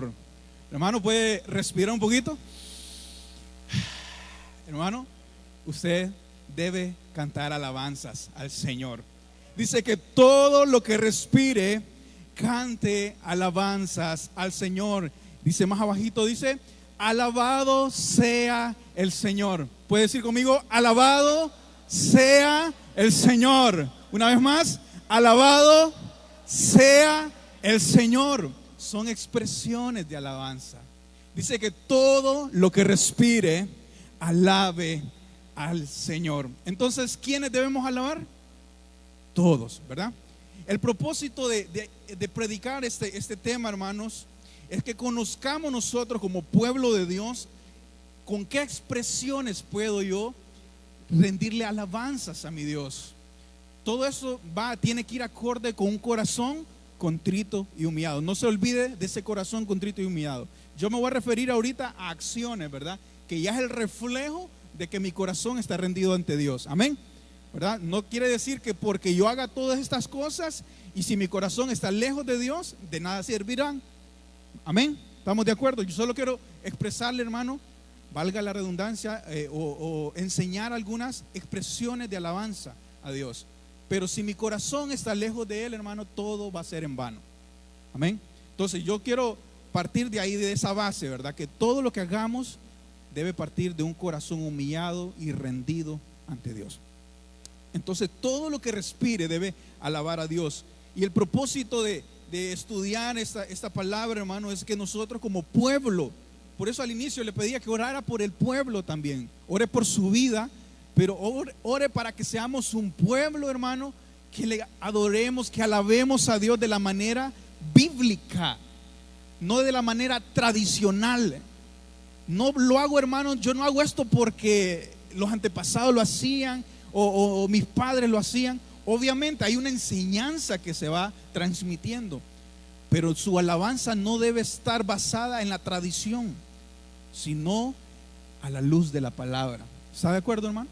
Señor. Hermano, ¿puede respirar un poquito? Hermano, usted debe cantar alabanzas al Señor. Dice que todo lo que respire, cante alabanzas al Señor. Dice más abajito, dice, alabado sea el Señor. ¿Puede decir conmigo? Alabado sea el Señor. Una vez más, alabado sea el Señor. Son expresiones de alabanza. Dice que todo lo que respire, alabe al Señor. Entonces, ¿quiénes debemos alabar? Todos, ¿verdad? El propósito de predicar este tema, hermanos, es que conozcamos nosotros como pueblo de Dios con qué expresiones puedo yo rendirle alabanzas a mi Dios. Todo eso tiene que ir acorde con un corazón contrito y humillado. No se olvide de ese corazón contrito y humillado. Yo me voy a referir ahorita a acciones, ¿verdad? Que ya es el reflejo de que mi corazón está rendido ante Dios. Amén, ¿verdad? No quiere decir que porque yo haga todas estas cosas y si mi corazón está lejos de Dios, de nada servirán. Amén, ¿estamos de acuerdo? Yo solo quiero expresarle, hermano, valga la redundancia, o enseñar algunas expresiones de alabanza a Dios. Pero si mi corazón está lejos de Él, hermano, todo va a ser en vano. Amén. Entonces yo quiero partir de ahí, de esa base, ¿verdad? Que todo lo que hagamos debe partir de un corazón humillado y rendido ante Dios. Entonces todo lo que respire debe alabar a Dios. Y el propósito de estudiar esta palabra, hermano, es que nosotros como pueblo, por eso al inicio le pedía que orara por el pueblo también, ore por su vida, pero ore para que seamos un pueblo, hermano, que le adoremos, que alabemos a Dios de la manera bíblica, no de la manera tradicional. No lo hago, hermano, yo no hago esto porque los antepasados lo hacían o mis padres lo hacían. Obviamente hay una enseñanza que se va transmitiendo, pero su alabanza no debe estar basada en la tradición, sino a la luz de la palabra. ¿Está de acuerdo, hermano?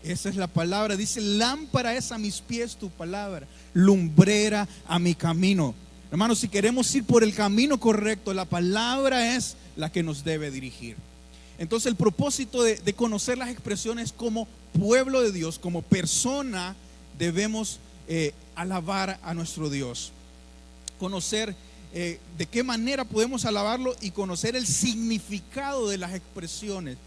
Esa es la palabra. Dice, lámpara es a mis pies tu palabra, lumbrera a mi camino. Hermano, si queremos ir por el camino correcto, la palabra es la que nos debe dirigir. Entonces el propósito de conocer las expresiones como pueblo de Dios, como persona, debemos alabar a nuestro Dios. Conocer de qué manera podemos alabarlo y conocer el significado de las expresiones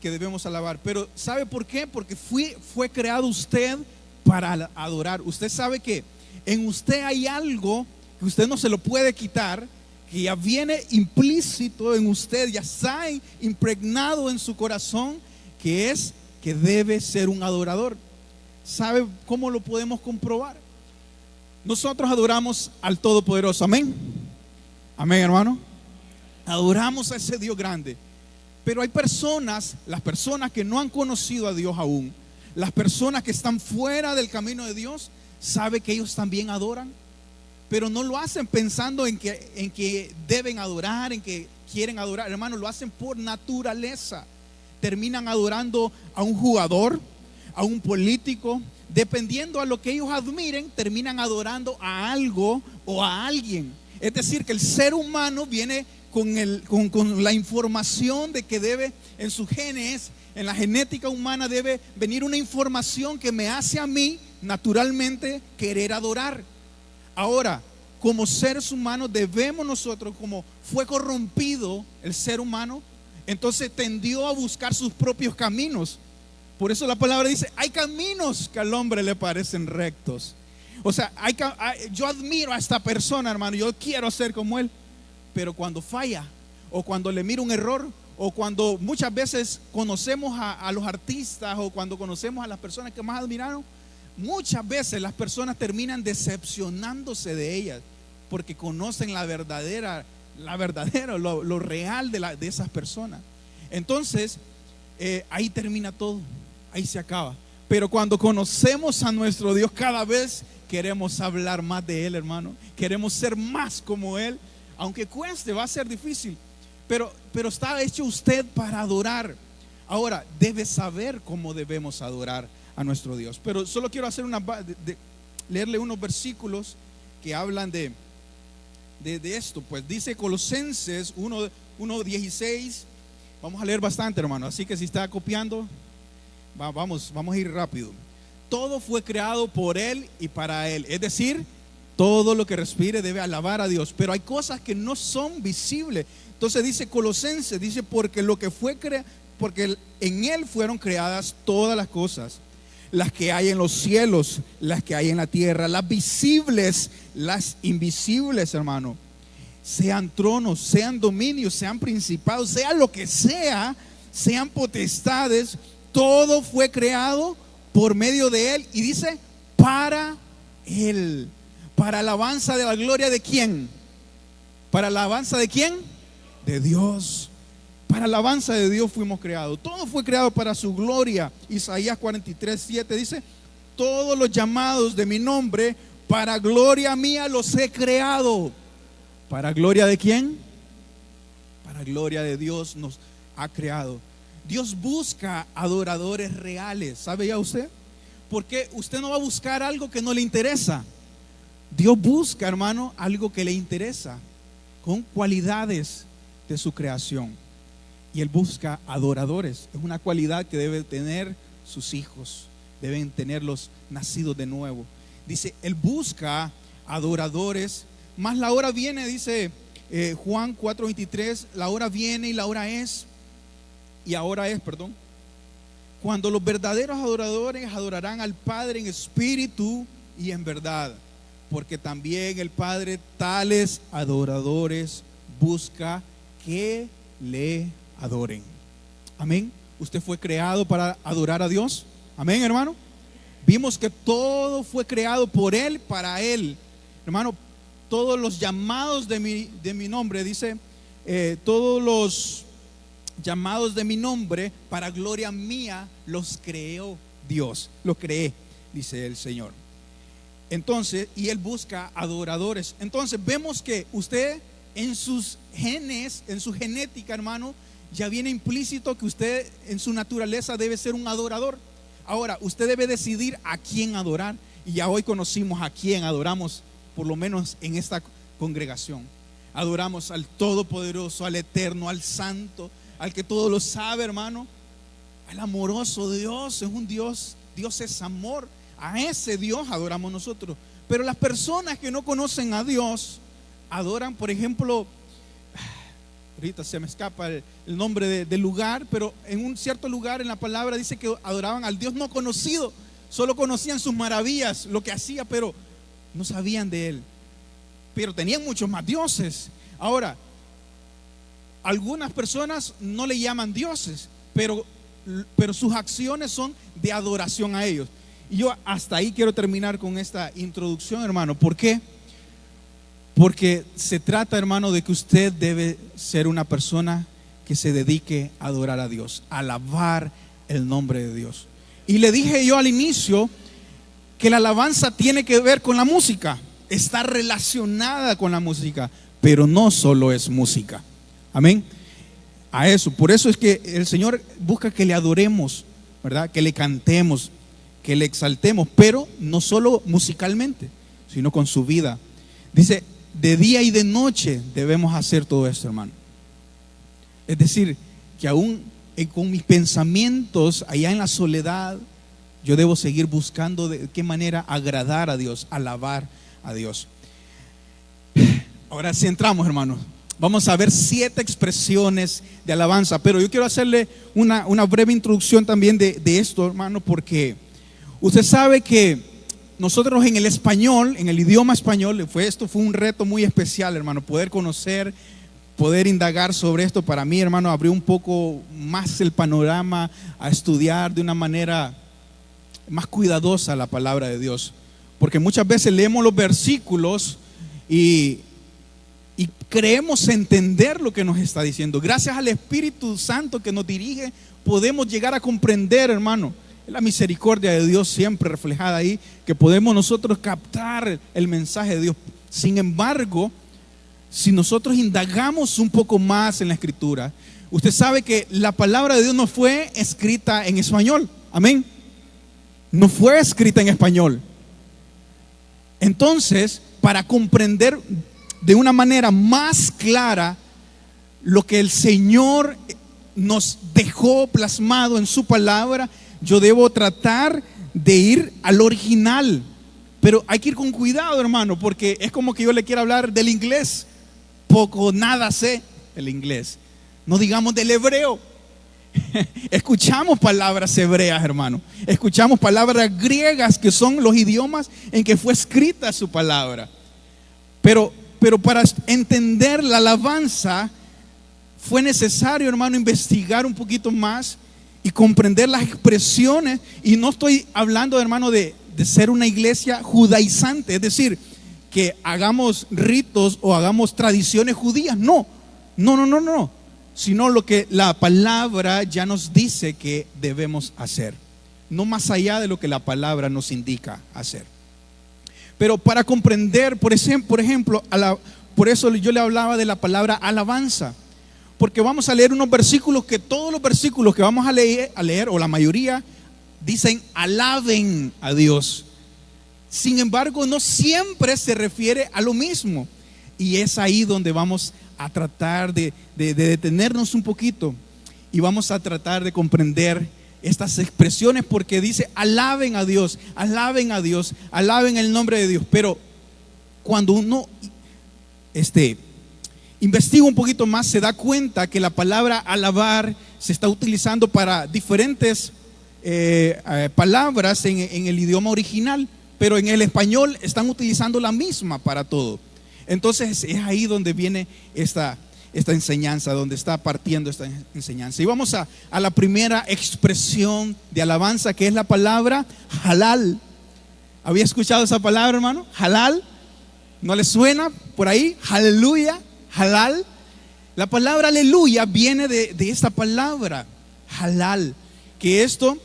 que debemos alabar. Pero ¿sabe por qué? Porque fue creado usted para adorar. Usted sabe que en usted hay algo que usted no se lo puede quitar, que ya viene implícito en usted, ya está impregnado en su corazón, que es que debe ser un adorador. ¿Sabe cómo lo podemos comprobar? Nosotros adoramos al Todopoderoso. Amén. Amén, hermano. Adoramos a ese Dios grande. Pero hay personas, las personas que no han conocido a Dios aún, las personas que están fuera del camino de Dios, sabe que ellos también adoran, pero no lo hacen pensando en que deben adorar, en que quieren adorar. Hermano, lo hacen por naturaleza. Terminan adorando a un jugador, a un político, dependiendo a lo que ellos admiren, terminan adorando a algo o a alguien. Es decir, que el ser humano viene con la información de que debe, en sus genes, en la genética humana, debe venir una información que me hace a mí naturalmente querer adorar. Ahora, como seres humanos debemos nosotros, como fue corrompido el ser humano, entonces tendió a buscar sus propios caminos. Por eso la palabra dice, hay caminos que al hombre le parecen rectos. O sea, yo admiro a esta persona, hermano, yo quiero ser como él. Pero cuando falla, o cuando le miro un error, o cuando muchas veces conocemos a los artistas, o cuando conocemos a las personas que más admiraron, muchas veces las personas terminan decepcionándose de ellas, porque conocen lo real de esas personas. Entonces, ahí termina todo, ahí se acaba. Pero cuando conocemos a nuestro Dios, cada vez queremos hablar más de Él, hermano. Queremos ser más como Él. Aunque cueste, va a ser difícil, pero está hecho usted para adorar. Ahora, debe saber cómo debemos adorar a nuestro Dios. Pero solo quiero hacer leerle unos versículos que hablan de de esto. Pues dice Colosenses 1:16. Vamos a leer bastante, hermano, así que si está copiando, vamos a ir rápido. Todo fue creado por Él y para Él. Es decir, todo lo que respire debe alabar a Dios. Pero hay cosas que no son visibles. Entonces dice Colosenses, dice, porque en Él fueron creadas todas las cosas, las que hay en los cielos, las que hay en la tierra, las visibles, las invisibles, hermano. Sean tronos, sean dominios, sean principados, sea lo que sea, sean potestades, todo fue creado por medio de Él. Y dice, para Él, para alabanza de la gloria de ¿quién? ¿Para alabanza de quién? De Dios. Para alabanza de Dios fuimos creados. Todo fue creado para su gloria. Isaías 43:7 dice, todos los llamados de mi nombre, para gloria mía los he creado. ¿Para gloria de quién? Para gloria de Dios nos ha creado. Dios busca adoradores reales. ¿Sabe ya usted? Porque usted no va a buscar algo que no le interesa. Dios busca, hermano, algo que le interesa, con cualidades de su creación. Y Él busca adoradores. Es una cualidad que deben tener sus hijos, deben tenerlos nacidos de nuevo. Dice, Él busca adoradores. Más la hora viene, dice Juan 4:23, la hora viene y la hora es, y ahora es, perdón, cuando los verdaderos adoradores adorarán al Padre en espíritu y en verdad, porque también el Padre tales adoradores busca que le adoren. Amén. Usted fue creado para adorar a Dios. Amén, hermano. Vimos que todo fue creado por Él, para Él. Hermano, todos los llamados de mi nombre, dice, todos los llamados de mi nombre, para gloria mía, los creó Dios. Los creé, dice el Señor. Entonces, y Él busca adoradores. Entonces, vemos que usted en sus genes, en su genética, hermano, ya viene implícito que usted en su naturaleza debe ser un adorador. Ahora, usted debe decidir a quién adorar. Y ya hoy conocimos a quién adoramos, por lo menos en esta congregación. Adoramos al Todopoderoso, al Eterno, al Santo, al que todo lo sabe, hermano, al amoroso Dios. Es un Dios, Dios es amor. A ese Dios adoramos nosotros. Pero las personas que no conocen a Dios adoran, por ejemplo, ahorita se me escapa el nombre del lugar, pero en un cierto lugar en la palabra dice que adoraban al Dios no conocido. Solo conocían sus maravillas, lo que hacía, pero no sabían de Él. Pero tenían muchos más dioses. Ahora, algunas personas no le llaman dioses, pero sus acciones son de adoración a ellos. Y yo hasta ahí quiero terminar con esta introducción, hermano. ¿Por qué? Porque se trata, hermano, de que usted debe ser una persona que se dedique a adorar a Dios, a alabar el nombre de Dios. Y le dije yo al inicio que la alabanza tiene que ver con la música, está relacionada con la música, pero no solo es música. Amén. A eso, por eso es que el Señor busca que le adoremos, ¿verdad? Que le cantemos, que le exaltemos, pero no solo musicalmente, sino con su vida. Dice, de día y de noche debemos hacer todo esto, hermano. Es decir, que aún con mis pensamientos allá en la soledad, yo debo seguir buscando de qué manera agradar a Dios, alabar a Dios. Ahora sí entramos, hermanos. Vamos a ver 7 expresiones de alabanza, pero yo quiero hacerle una breve introducción también de esto, hermano, porque usted sabe que nosotros en el español, en el idioma español, esto fue un reto muy especial, hermano, poder conocer, poder indagar sobre esto. Para mí, hermano, abrió un poco más el panorama a estudiar de una manera más cuidadosa la palabra de Dios, porque muchas veces leemos los versículos y creemos entender lo que nos está diciendo. Gracias al Espíritu Santo que nos dirige, podemos llegar a comprender, hermano. Es la misericordia de Dios siempre reflejada ahí, que podemos nosotros captar el mensaje de Dios. Sin embargo, si nosotros indagamos un poco más en la Escritura, usted sabe que la palabra de Dios no fue escrita en español. Amén. No fue escrita en español. Entonces, para comprender de una manera más clara lo que el Señor nos dejó plasmado en su palabra, yo debo tratar de ir al original. Pero hay que ir con cuidado, hermano, porque es como que yo le quiera hablar del inglés. Poco, nada sé del inglés. No digamos del hebreo. Escuchamos palabras hebreas, hermano. Escuchamos palabras griegas, que son los idiomas en que fue escrita su palabra. Pero para entender la alabanza fue necesario, hermano, investigar un poquito más y comprender las expresiones. Y no estoy hablando, hermano, de ser una iglesia judaizante, es decir, que hagamos ritos o hagamos tradiciones judías. No, sino lo que la palabra ya nos dice que debemos hacer, no más allá de lo que la palabra nos indica hacer. Pero para comprender, por ejemplo, por eso yo le hablaba de la palabra alabanza, porque vamos a leer unos versículos que todos los versículos que vamos a leer, o la mayoría, dicen alaben a Dios. Sin embargo, no siempre se refiere a lo mismo. Y es ahí donde vamos a tratar de detenernos un poquito y vamos a tratar de comprender estas expresiones, porque dice alaben a Dios, alaben a Dios, alaben el nombre de Dios. Pero cuando uno investiga un poquito más, se da cuenta que la palabra alabar se está utilizando para diferentes palabras en el idioma original, pero en el español están utilizando la misma para todo. Entonces es ahí donde viene esta enseñanza, donde está partiendo esta enseñanza. Y vamos a la primera expresión de alabanza, que es la palabra halal. ¿Había escuchado esa palabra, hermano? Halal. ¿No le suena por ahí? Aleluya, halal. La palabra aleluya viene de esta palabra, halal, que esto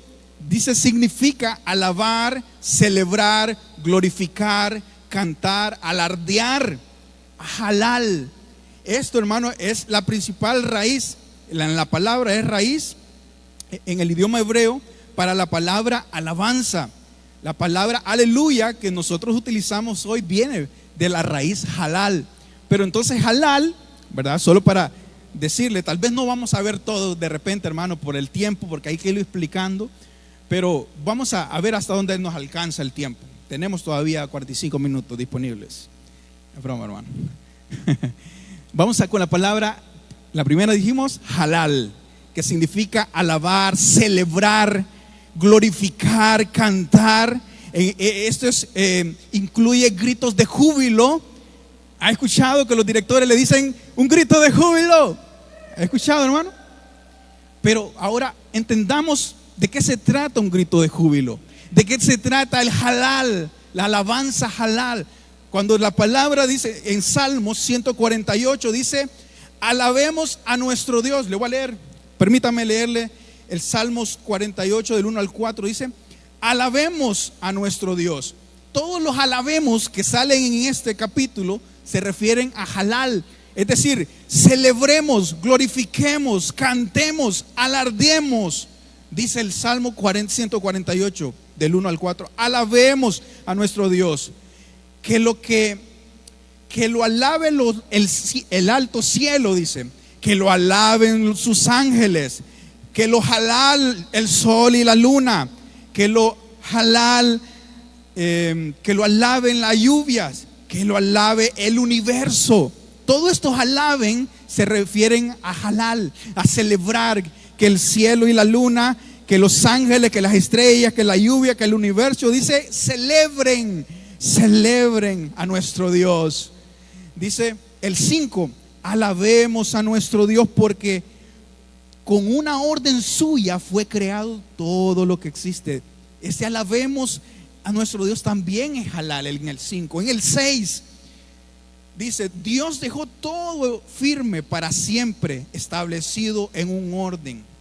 dice significa alabar, celebrar, glorificar, cantar, alardear. Halal. Esto, hermano, es la principal raíz. La palabra es raíz en el idioma hebreo para la palabra alabanza. La palabra aleluya que nosotros utilizamos hoy viene de la raíz halal. Pero entonces halal, ¿verdad? Solo para decirle, tal vez no vamos a ver todo de repente, hermano, por el tiempo, porque hay que irlo explicando. Pero vamos a ver hasta dónde nos alcanza el tiempo. Tenemos todavía 45 minutos disponibles. Es broma, hermano. Vamos con la palabra, la primera dijimos halal, que significa alabar, celebrar, glorificar, cantar. Esto incluye gritos de júbilo. ¿Ha escuchado que los directores le dicen un grito de júbilo? ¿Ha escuchado, hermano? Pero ahora entendamos de qué se trata un grito de júbilo. ¿De qué se trata el halal? La alabanza halal. Cuando la palabra dice en Salmos 148, dice alabemos a nuestro Dios. Le voy a leer, permítame leerle el Salmos 48 del 1 al 4. Dice alabemos a nuestro Dios. Todos los alabemos que salen en este capítulo se refieren a halal. Es decir, celebremos, glorifiquemos, cantemos, alardeemos. Dice el Salmo 148 del 1 al 4. Alabemos a nuestro Dios. Que lo alabe el alto cielo, dice. Que lo alaben sus ángeles. Que lo halal el sol y la luna. Que lo halal, que lo alaben las lluvias. Que lo alabe el universo. Todos estos alaben se refieren a halal, a celebrar. Que el cielo y la luna, que los ángeles, que las estrellas, que la lluvia, que el universo, dice celebren a nuestro Dios. Dice el 5, alabemos a nuestro Dios porque con una orden suya fue creado todo lo que existe. Este alabemos a nuestro Dios también es halal en el 5. En el 6 dice Dios dejó todo firme para siempre, establecido en un orden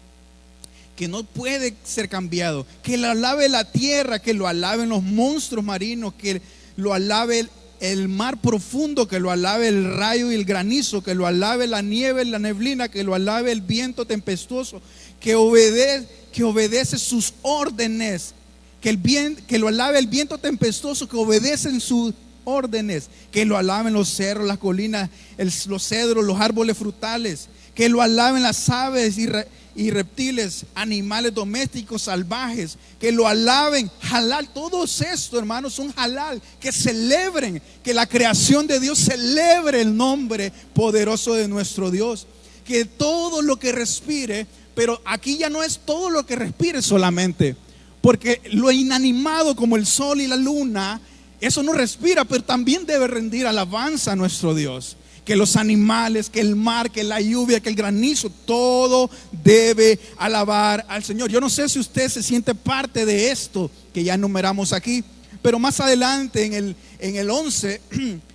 que no puede ser cambiado. Que lo alabe la tierra, que lo alaben los monstruos marinos, que lo alabe el mar profundo, que lo alabe el rayo y el granizo, que lo alabe la nieve y la neblina, que lo alabe el viento tempestuoso, que obedece sus órdenes, que lo alabe el viento tempestuoso, que obedecen sus órdenes. Que lo alaben los cerros, las colinas, los cedros, los árboles frutales. Que lo alaben las aves y reptiles, animales domésticos, salvajes. Que lo alaben, halal. Todos estos, hermanos, son halal. Que celebren, que la creación de Dios celebre el nombre poderoso de nuestro Dios. Que todo lo que respire, pero aquí ya no es todo lo que respire solamente, porque lo inanimado como el sol y la luna, eso no respira, pero también debe rendir alabanza a nuestro Dios. Que los animales, que el mar, que la lluvia, que el granizo, todo debe alabar al Señor. Yo no sé si usted se siente parte de esto que ya enumeramos aquí, pero más adelante en el 11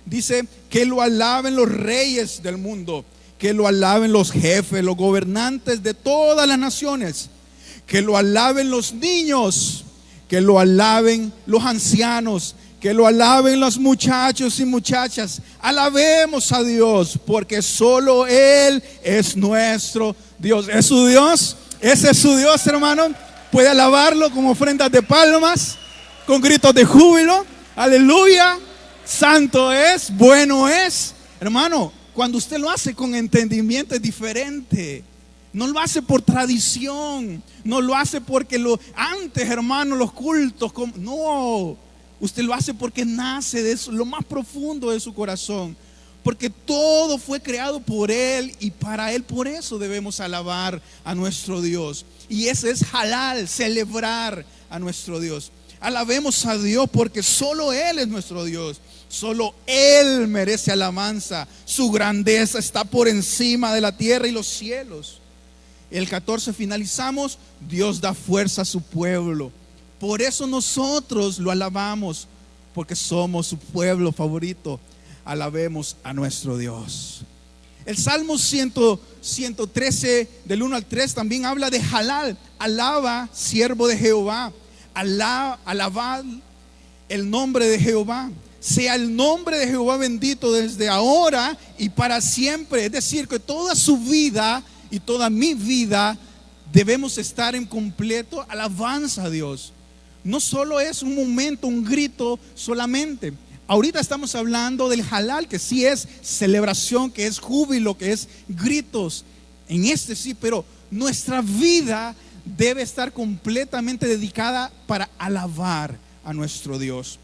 dice que lo alaben los reyes del mundo, que lo alaben los jefes, los gobernantes de todas las naciones, que lo alaben los niños, que lo alaben los ancianos, que lo alaben los muchachos y muchachas. Alabemos a Dios, porque solo Él es nuestro Dios. ¿Es su Dios? Ese es su Dios, hermano. Puede alabarlo con ofrendas de palmas, con gritos de júbilo. Aleluya. Santo es, bueno es. Hermano, cuando usted lo hace con entendimiento es diferente. No lo hace por tradición, no lo hace porque antes, hermano, los cultos, no, usted lo hace porque nace de eso, lo más profundo de su corazón, porque todo fue creado por Él y para Él. Por eso debemos alabar a nuestro Dios, y ese es halal, celebrar a nuestro Dios. Alabemos a Dios porque solo Él es nuestro Dios. Solo Él merece alabanza. Su grandeza está por encima de la tierra y los cielos. El 14 finalizamos. Dios da fuerza a su pueblo. Por eso nosotros lo alabamos, porque somos su pueblo favorito. Alabemos a nuestro Dios. El Salmo 113 del 1 al 3 también habla de halal. Alaba, siervo de Jehová. Alabad el nombre de Jehová. Sea el nombre de Jehová bendito desde ahora y para siempre. Es decir, que toda su vida y toda mi vida debemos estar en completo alabanza a Dios. No solo es un momento, un grito solamente. Ahorita estamos hablando del halal, que sí es celebración, que es júbilo, que es gritos. En este sí, pero nuestra vida debe estar completamente dedicada para alabar a nuestro Dios.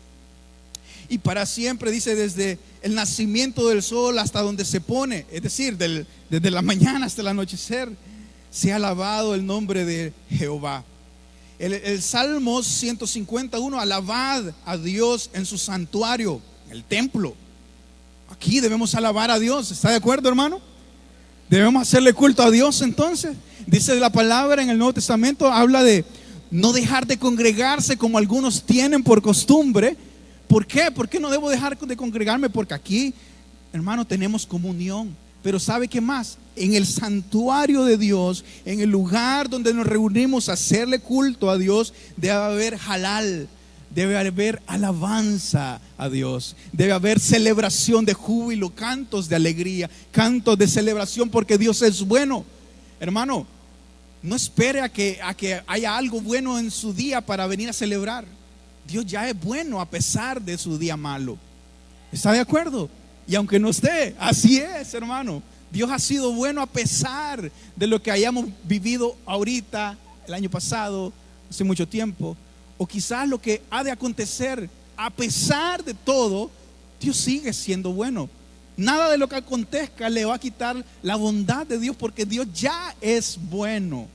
Y para siempre, dice, desde el nacimiento del sol hasta donde se pone, es decir, desde la mañana hasta el anochecer, sea alabado el nombre de Jehová. El Salmo 151, alabad a Dios en su santuario, en el templo. Aquí debemos alabar a Dios. ¿Está de acuerdo, hermano? Debemos hacerle culto a Dios entonces. Dice la palabra en el Nuevo Testamento, habla de no dejar de congregarse como algunos tienen por costumbre. ¿Por qué? ¿Por qué no debo dejar de congregarme? Porque aquí, hermano, tenemos comunión. Pero ¿sabe qué más? En el santuario de Dios, en el lugar donde nos reunimos a hacerle culto a Dios, debe haber halal, debe haber alabanza a Dios, debe haber celebración de júbilo, cantos de alegría, cantos de celebración, porque Dios es bueno. Hermano, no espere a que haya algo bueno en su día para venir a celebrar. Dios ya es bueno a pesar de su día malo. ¿Está de acuerdo? Y aunque no esté, así es, hermano. Dios ha sido bueno a pesar de lo que hayamos vivido ahorita, el año pasado, hace mucho tiempo, o quizás lo que ha de acontecer. A pesar de todo, Dios sigue siendo bueno. Nada de lo que acontezca le va a quitar la bondad de Dios, porque Dios ya es bueno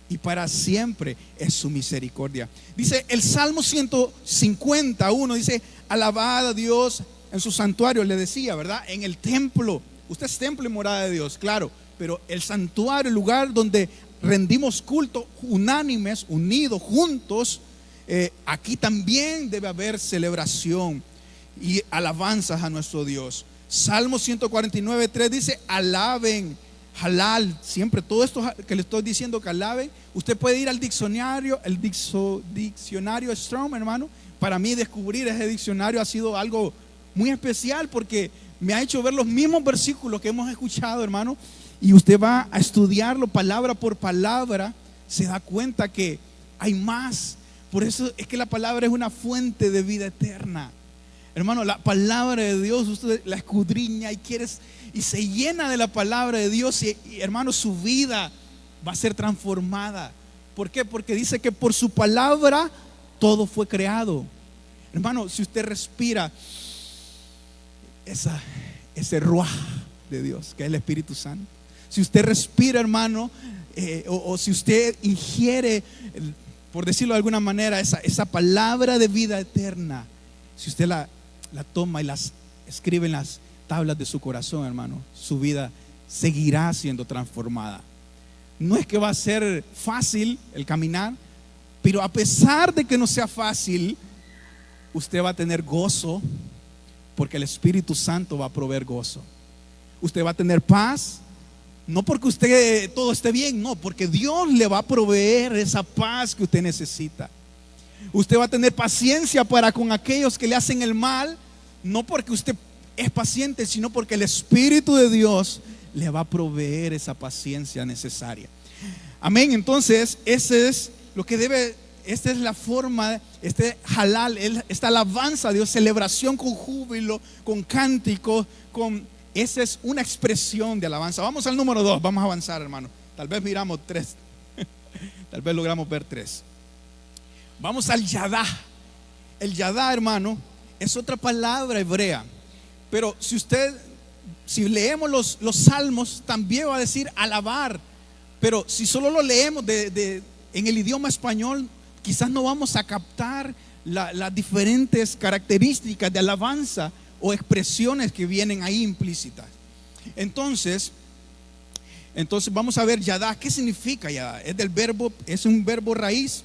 y para siempre es su misericordia. Dice el Salmo 151, dice, alabad a Dios en su santuario. Le decía, ¿verdad? En el templo. Usted es templo y morada de Dios, claro, pero el santuario, el lugar donde rendimos culto unánimes, unidos, juntos, aquí también debe haber celebración y alabanzas a nuestro Dios. Salmo 149:3 dice, alaben, halal, siempre todo esto que le estoy diciendo que alaben. Usted puede ir al diccionario, el diccionario Strong, hermano. Para mí descubrir ese diccionario ha sido algo muy especial, porque me ha hecho ver los mismos versículos que hemos escuchado, hermano, y usted va a estudiarlo palabra por palabra, se da cuenta que hay más. Por eso es que la palabra es una fuente de vida eterna. Hermano, la palabra de Dios, usted la escudriña y se llena de la palabra de Dios y hermano, su vida va a ser transformada. ¿Por qué? Porque dice que por su palabra todo fue creado. Hermano, si usted respira ese ruaj de Dios, que es el Espíritu Santo, si usted respira, hermano, o si usted ingiere, por decirlo de alguna manera, esa palabra de vida eterna, si usted la toma y las escribe en las tablas de su corazón, hermano, su vida seguirá siendo transformada. No es que va a ser fácil el caminar, pero a pesar de que no sea fácil, usted va a tener gozo, porque el Espíritu Santo va a proveer gozo. Usted va a tener paz, no porque usted todo esté bien, no, porque Dios le va a proveer esa paz que usted necesita. Usted va a tener paciencia para con aquellos que le hacen el mal, no porque usted es paciente, sino porque el Espíritu de Dios le va a proveer esa paciencia necesaria. Amén. Entonces, ese es lo que debe, esta es la forma, halal, esta alabanza a Dios, celebración con júbilo, con cánticos, esa es una expresión de alabanza. Vamos al número 2, vamos a avanzar, hermano. Tal vez miramos 3, tal vez logramos ver 3. Vamos al Yadá. El Yadá, hermano, es otra palabra hebrea. Pero si leemos los salmos, también va a decir alabar. Pero si solo lo leemos en el idioma español, quizás no vamos a captar las diferentes características de alabanza o expresiones que vienen ahí implícitas. Entonces vamos a ver Yadá. ¿Qué significa Yadá? Es un verbo raíz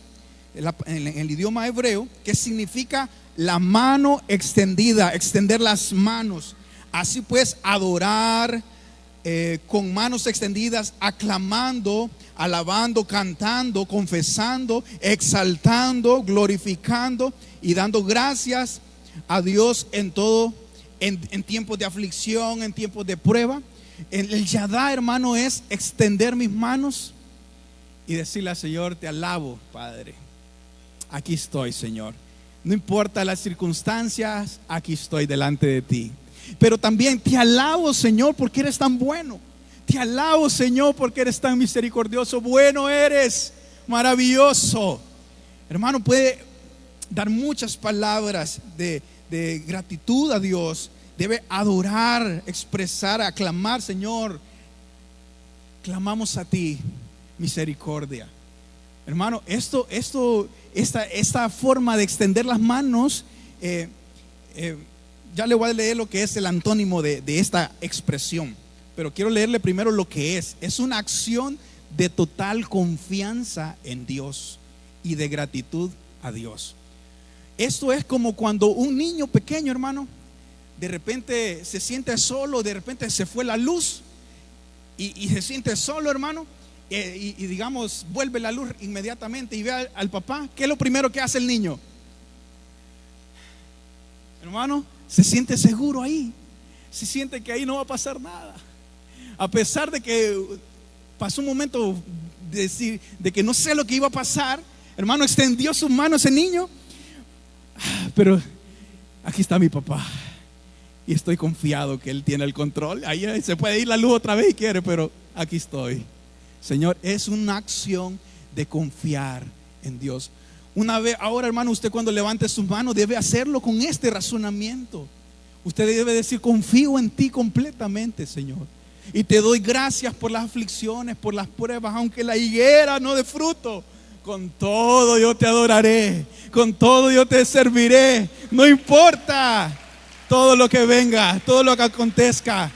en el idioma hebreo que significa la mano extendida, extender las manos. Así pues, adorar con manos extendidas, aclamando, alabando, cantando, confesando, exaltando, glorificando y dando gracias a Dios en todo, en tiempos de aflicción, en tiempos de prueba. El Yadá, hermano, es extender mis manos y decirle al Señor: te alabo, Padre. Aquí estoy, Señor. No importa las circunstancias, aquí estoy delante de ti. Pero también te alabo, Señor, porque eres tan bueno. Te alabo, Señor, porque eres tan misericordioso. Bueno eres, maravilloso. Hermano, puede dar muchas palabras de gratitud a Dios. Debe adorar, expresar, aclamar: Señor, clamamos a ti misericordia. Hermano, esta forma de extender las manos, ya le voy a leer lo que es el antónimo de esta expresión, pero quiero leerle primero lo que es. Es una acción de total confianza en Dios y de gratitud a Dios. Esto es como cuando un niño pequeño, hermano, de repente se siente solo, de repente se fue la luz y se siente solo, hermano, y digamos vuelve la luz inmediatamente y ve al papá. ¿Qué es lo primero que hace el niño? Hermano, se siente seguro ahí, se siente que ahí no va a pasar nada, a pesar de que pasó un momento de que no sé lo que iba a pasar. Hermano, extendió sus manos ese niño, pero aquí está mi papá y estoy confiado que él tiene el control. Ahí se puede ir la luz otra vez si quiere, pero aquí estoy. Señor, es una acción de confiar en Dios. Una vez, ahora, hermano, usted cuando levante sus manos debe hacerlo con este razonamiento. Usted debe decir: confío en ti completamente, Señor, y te doy gracias por las aflicciones, por las pruebas, aunque la higuera no dé fruto. Con todo yo te adoraré, con todo yo te serviré. No importa todo lo que venga, todo lo que acontezca,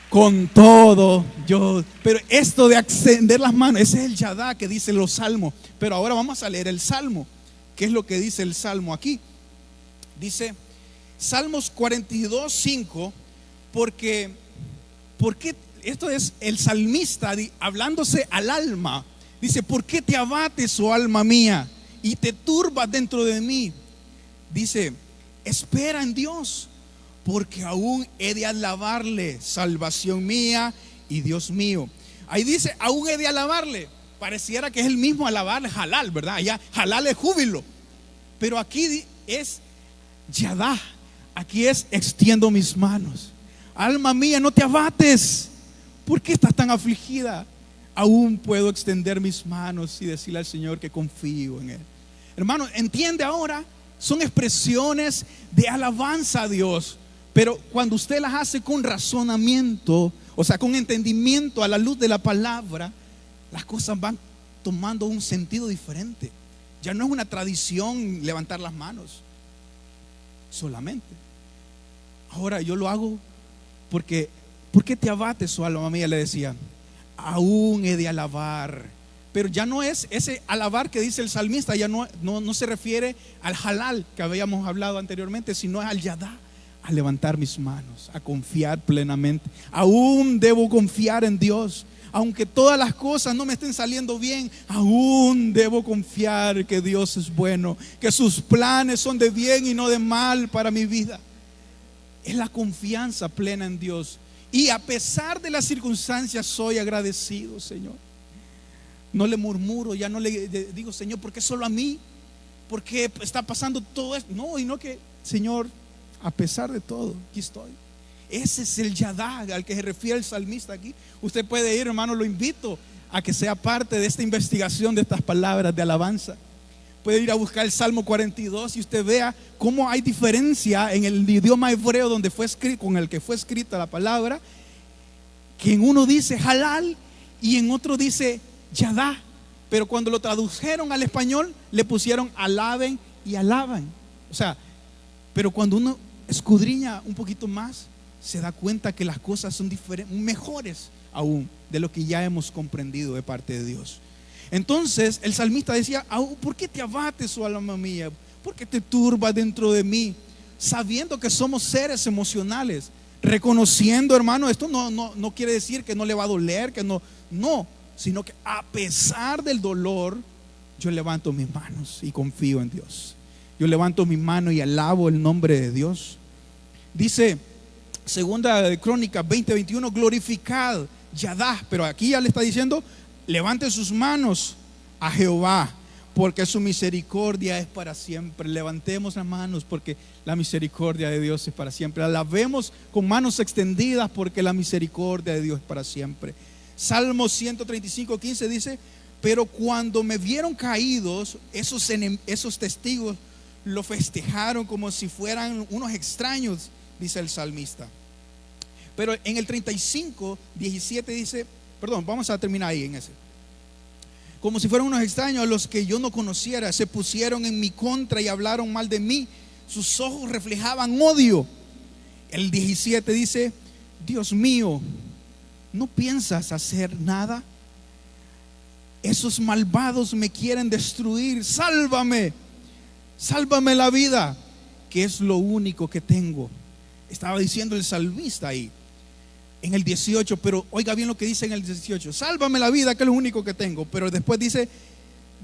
con todo yo. Pero esto de extender las manos, ese es el Yadá que dicen los salmos. Pero ahora vamos a leer el salmo. ¿Qué es lo que dice el salmo aquí? Dice Salmos 42:5, porque esto es el salmista hablándose al alma. Dice: ¿por qué te abates, oh alma mía, y te turbas dentro de mí? Dice: espera en Dios, porque aún he de alabarle, salvación mía y Dios mío. Ahí dice: aún he de alabarle. Pareciera que es el mismo alabarle, halal, ¿verdad? Allá halal es júbilo, pero aquí es Yadá, Aquí es: extiendo mis manos. Alma mía, no te abates. ¿Por qué estás tan afligida? Aún puedo extender mis manos y decirle al Señor que confío en Él. Hermano, entiende ahora, son expresiones de alabanza a Dios. Pero cuando usted las hace con razonamiento, o sea, con entendimiento a la luz de la palabra, las cosas van tomando un sentido diferente. Ya no es una tradición levantar las manos solamente. Ahora yo lo hago porque, ¿por qué te abates, oh alma mía? Le decía, aún he de alabar. Pero ya no es ese alabar que dice el salmista, ya no se refiere al halal que habíamos hablado anteriormente, sino al yadá, a levantar mis manos, a confiar plenamente. Aún debo confiar en Dios. Aunque todas las cosas no me estén saliendo bien, aún debo confiar que Dios es bueno, que sus planes son de bien y no de mal para mi vida. Es la confianza plena en Dios. Y a pesar de las circunstancias, soy agradecido, Señor. No le murmuro, ya no le digo, Señor, ¿por qué solo a mí? ¿Por qué está pasando todo esto? No, y no que, Señor, a pesar de todo, aquí estoy. Ese es el yadá al que se refiere el salmista aquí. Usted puede ir, hermano, lo invito a que sea parte de esta investigación de estas palabras de alabanza. Puede ir a buscar el Salmo 42 y usted vea cómo hay diferencia en el idioma hebreo donde fue escrito, con el que fue escrita la palabra, que en uno dice halal y en otro dice yadá. Pero cuando lo tradujeron al español le pusieron alaben y alaban. O sea, pero cuando uno escudriña un poquito más, se da cuenta que las cosas son diferentes, mejores aún de lo que ya hemos comprendido de parte de Dios. Entonces el salmista decía, ¿por qué te abates, oh alma mía? ¿Por qué te turbas dentro de mí? Sabiendo que somos seres emocionales, reconociendo, hermano, esto no quiere decir que no le va a doler, que no, sino que a pesar del dolor, yo levanto mis manos y confío en Dios. Yo levanto mi mano y alabo el nombre de Dios. Dice Segunda de Crónicas 20:21, glorificad yadá, pero aquí ya le está diciendo, levante sus manos a Jehová, porque su misericordia es para siempre. Levantemos las manos porque la misericordia de Dios es para siempre. Alabemos con manos extendidas porque la misericordia de Dios es para siempre. Salmo 135:15 dice, pero cuando me vieron caídos, esos testigos lo festejaron como si fueran unos extraños, dice el salmista. Pero en el 35:17 dice, perdón, vamos a terminar ahí en ese. Como si fueran unos extraños a los que yo no conociera, se pusieron en mi contra y hablaron mal de mí. Sus ojos reflejaban odio. El 17 dice, Dios mío, ¿no piensas hacer nada? Esos malvados me quieren destruir. Sálvame, sálvame la vida, que es lo único que tengo. Estaba diciendo el salmista ahí en el 18, pero oiga bien lo que dice en el 18, sálvame la vida, que es lo único que tengo. Pero después dice,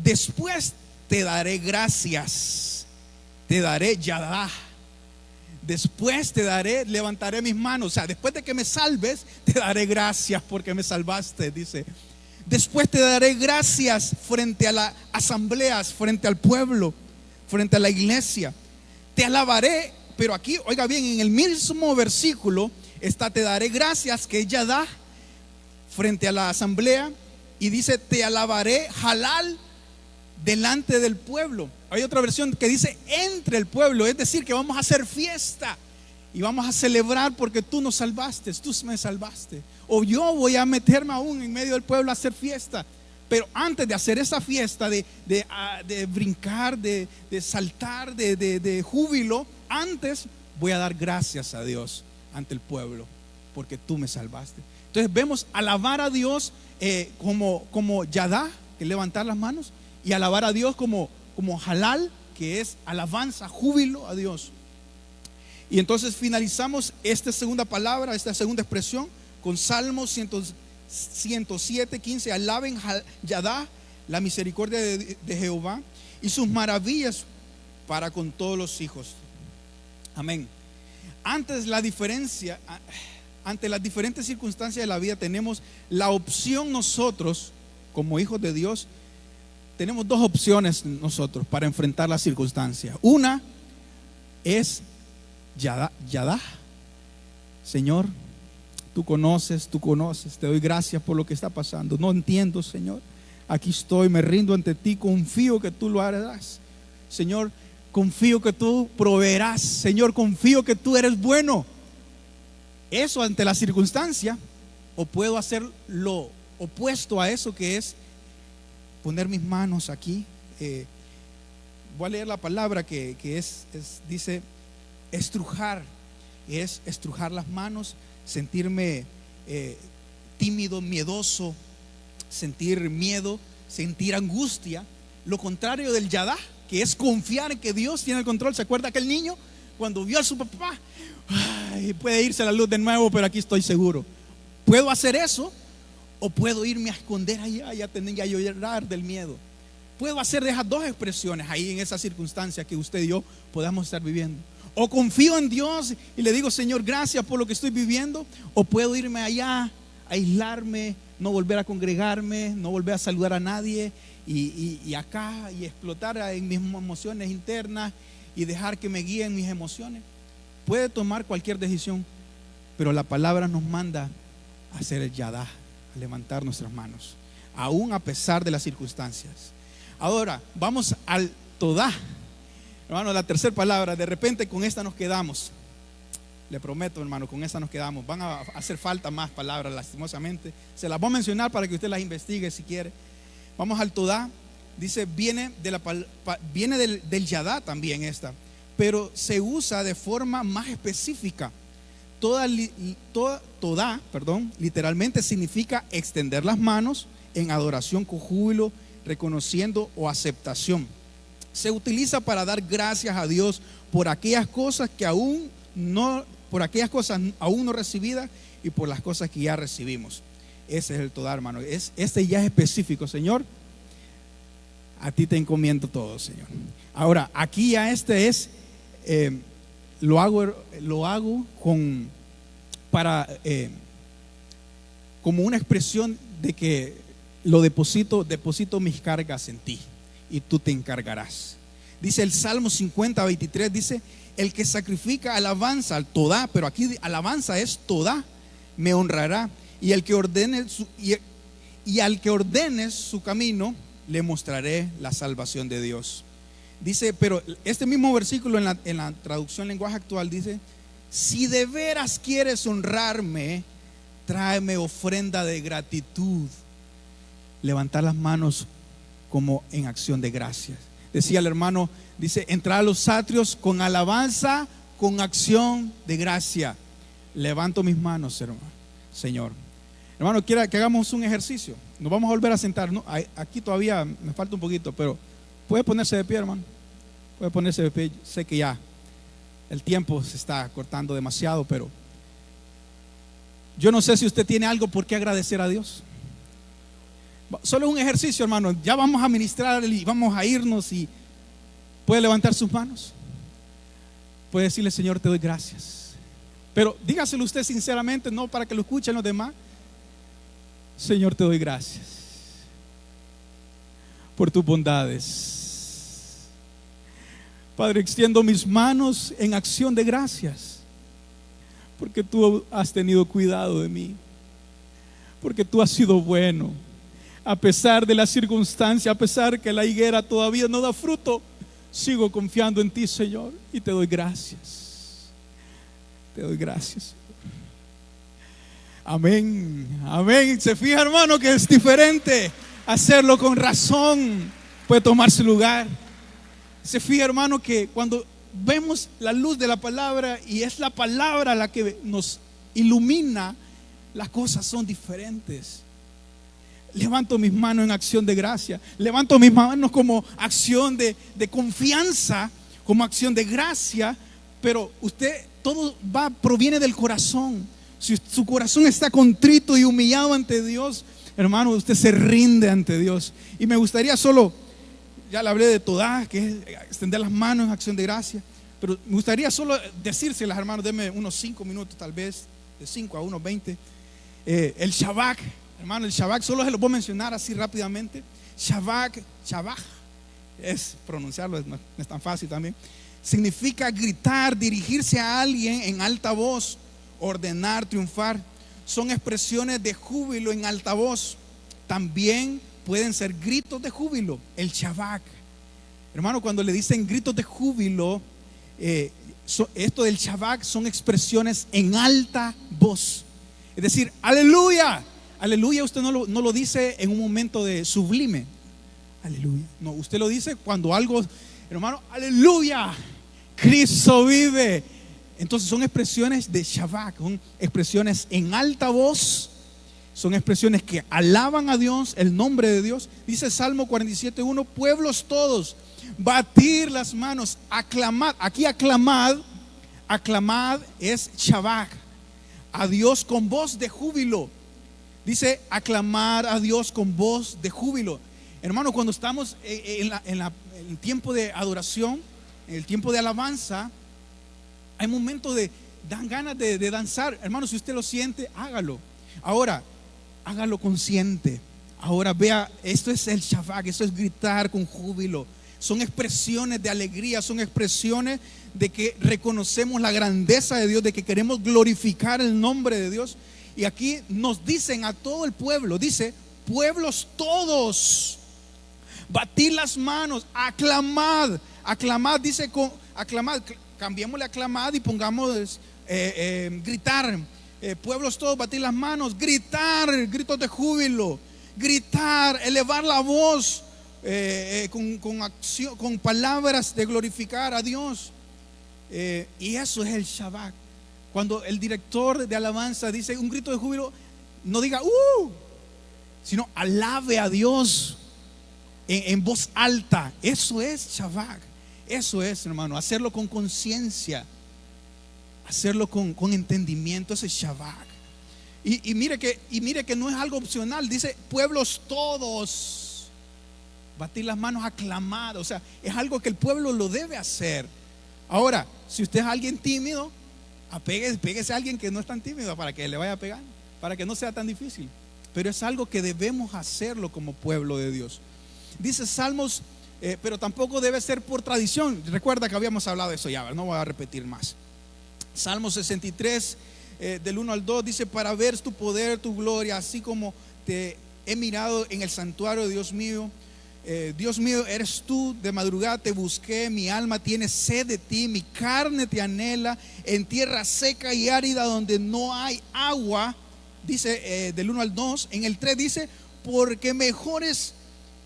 después te daré gracias, te daré yadá, después te daré, levantaré mis manos. O sea, después de que me salves, te daré gracias porque me salvaste, dice. Después te daré gracias frente a las asambleas, frente al pueblo, frente a la iglesia. Te alabaré, pero aquí, oiga bien, en el mismo versículo está, te daré gracias, que ella da frente a la asamblea, y dice, te alabaré halal delante del pueblo. Hay otra versión que dice entre el pueblo, es decir, que vamos a hacer fiesta y vamos a celebrar porque tú nos salvaste, tú me salvaste. O yo voy a meterme aún en medio del pueblo a hacer fiesta. Pero antes de hacer esa fiesta, de brincar, de saltar, de júbilo, antes voy a dar gracias a Dios ante el pueblo, porque tú me salvaste. Entonces vemos alabar a Dios como yadá, que es levantar las manos, y alabar a Dios como halal, que es alabanza, júbilo a Dios. Y entonces finalizamos esta segunda palabra, esta segunda expresión, con Salmo 107:15. Alaben yadá, la misericordia de Jehová y sus maravillas para con todos los hijos. Amén. Ante las diferentes circunstancias de la vida, tenemos la opción nosotros, como hijos de Dios, tenemos dos opciones nosotros para enfrentar las circunstancias. Una es Yadá. Señor, tú conoces, te doy gracias por lo que está pasando. No entiendo, Señor. Aquí estoy, me rindo ante ti, confío que tú lo harás. Señor, confío que tú proveerás. Señor, confío que tú eres bueno. Eso ante la circunstancia. O puedo hacer lo opuesto a eso, que es poner mis manos aquí. Voy a leer la palabra que dice estrujar. Es estrujar las manos, sentirme tímido, miedoso, sentir miedo, sentir angustia. Lo contrario del yadá, que es confiar en que Dios tiene el control. ¿Se acuerda aquel niño cuando vio a su papá? Ay, puede irse la luz de nuevo, pero aquí estoy seguro. Puedo hacer eso, o puedo irme a esconder allá y a llorar del miedo. Puedo hacer de esas dos expresiones ahí en esa circunstancia que usted y yo podamos estar viviendo. O confío en Dios y le digo, Señor, gracias por lo que estoy viviendo. O puedo irme allá, aislarme, no volver a congregarme, no volver a saludar a nadie y acá y explotar en mis emociones internas y dejar que me guíen mis emociones. Puede tomar cualquier decisión, pero la palabra nos manda a hacer el yadá, a levantar nuestras manos, aún a pesar de las circunstancias. Ahora vamos al todá. Hermano, la tercera palabra, de repente con esta nos quedamos. Le prometo, hermano, con esta nos quedamos. Van a hacer falta más palabras, lastimosamente. Se las voy a mencionar para que usted las investigue si quiere. Vamos al todá. Dice, viene del yadá también esta, pero se usa de forma más específica. Todá, literalmente significa extender las manos en adoración con júbilo, reconociendo o aceptación. Se utiliza para dar gracias a Dios por aquellas cosas aún no recibidas y por las cosas que ya recibimos. Ese es el todá, hermano. Este ya es específico. Señor, a ti te encomiendo todo, Señor. Ahora, aquí ya lo hago como una expresión de que deposito mis cargas en ti y tú te encargarás. Dice el Salmo 50:23, dice, el que sacrifica alabanza al todá, pero aquí alabanza es todá, me honrará, y al que ordene su camino, le mostraré la salvación de Dios. Dice, pero este mismo versículo en la traducción lenguaje actual dice, si de veras quieres honrarme, tráeme ofrenda de gratitud. Levantar las manos como en acción de gracias. Decía el hermano, dice, entrar a los atrios con alabanza, con acción de gracia. Levanto mis manos, hermano, Señor. Hermano, quiera que hagamos un ejercicio. Nos vamos a volver a sentar, ¿no? Aquí todavía me falta un poquito, pero puede ponerse de pie, hermano. Puede ponerse de pie. Sé que ya el tiempo se está cortando demasiado, pero yo no sé si usted tiene algo por qué agradecer a Dios. Solo un ejercicio, hermano. Ya vamos a ministrar y vamos a irnos, y puede levantar sus manos. Puede decirle, Señor, te doy gracias. Pero dígaselo usted sinceramente, no para que lo escuchen los demás. Señor, te doy gracias por tus bondades. Padre, extiendo mis manos en acción de gracias, porque tú has tenido cuidado de mí, porque tú has sido bueno. A pesar de la circunstancia, a pesar que la higuera todavía no da fruto, sigo confiando en ti, Señor, y te doy gracias. Te doy gracias. Amén, amén. Se fija, hermano, que es diferente hacerlo con razón. Puede tomar su lugar. Se fija, hermano, que cuando vemos la luz de la palabra y es la palabra la que nos ilumina, las cosas son diferentes. Levanto mis manos en acción de gracia. Levanto mis manos como acción de confianza, como acción de gracia. Pero todo proviene del corazón. Si su corazón está contrito y humillado ante Dios, hermano, usted se rinde ante Dios. Y me gustaría ya le hablé de todá, que es extender las manos en acción de gracia. Pero me gustaría solo decírselas, hermanos, denme unos 5 minutos, tal vez, de 5 a unos 20. El Shabbat. Hermano, el Shabbat solo se lo voy a mencionar así rápidamente. Shabbat, es pronunciarlo, no es tan fácil también. significa gritar, dirigirse a alguien en alta voz, ordenar, triunfar. Son expresiones de júbilo en alta voz. También pueden ser gritos de júbilo, el Shabbat. Hermano, cuando le dicen gritos de júbilo, esto del Shabbat son expresiones en alta voz. Es decir, aleluya. Aleluya usted no lo dice en un momento de sublime. Aleluya. No, usted lo dice cuando algo, hermano, aleluya, Cristo vive. Entonces son expresiones de Shabbat, son expresiones en alta voz, son expresiones que alaban a Dios, el nombre de Dios. Dice Salmo 47:1, pueblos todos, batir las manos, aclamad. Aquí aclamad es Shabbat, a Dios con voz de júbilo. Dice aclamar a Dios con voz de júbilo. Hermano, cuando estamos en el tiempo de adoración, en el tiempo de alabanza, hay momentos de dan ganas de danzar. Hermano, si usted lo siente, hágalo. Ahora, hágalo consciente. Ahora vea, esto es el Shabbat, esto es gritar con júbilo. Son expresiones de alegría, son expresiones de que reconocemos la grandeza de Dios, de que queremos glorificar el nombre de Dios. Y aquí nos dicen a todo el pueblo, dice, pueblos todos, batid las manos, aclamad. Aclamad, dice, aclamad, cambiémosle aclamad y pongamos gritar. Pueblos todos, batir las manos, gritar, gritos de júbilo, gritar, elevar la voz con acción, con palabras de glorificar a Dios. Y eso es el Shabbat. Cuando el director de alabanza dice un grito de júbilo, no diga sino alabe a Dios en voz alta. Eso es Shabbat. Eso es, hermano, hacerlo con conciencia, hacerlo con entendimiento. Ese es Shabbat. Y mire que no es algo opcional. Dice pueblos todos, batir las manos, aclamar. O sea, es algo que el pueblo lo debe hacer. Ahora, si usted es alguien tímido, pégese a alguien que no es tan tímido para que le vaya a pegar, para que no sea tan difícil. Pero es algo que debemos hacerlo como pueblo de Dios. Dice Salmos, pero tampoco debe ser por tradición. Recuerda que habíamos hablado de eso ya, no voy a repetir más. Salmos 63, del 1 al 2, dice, para ver tu poder, tu gloria, así como te he mirado en el santuario, Dios mío. Dios mío, eres tú, de madrugada te busqué, mi alma tiene sed de ti, mi carne te anhela en tierra seca y árida donde no hay agua. Dice del 1 al 2, en el 3 dice, porque mejor es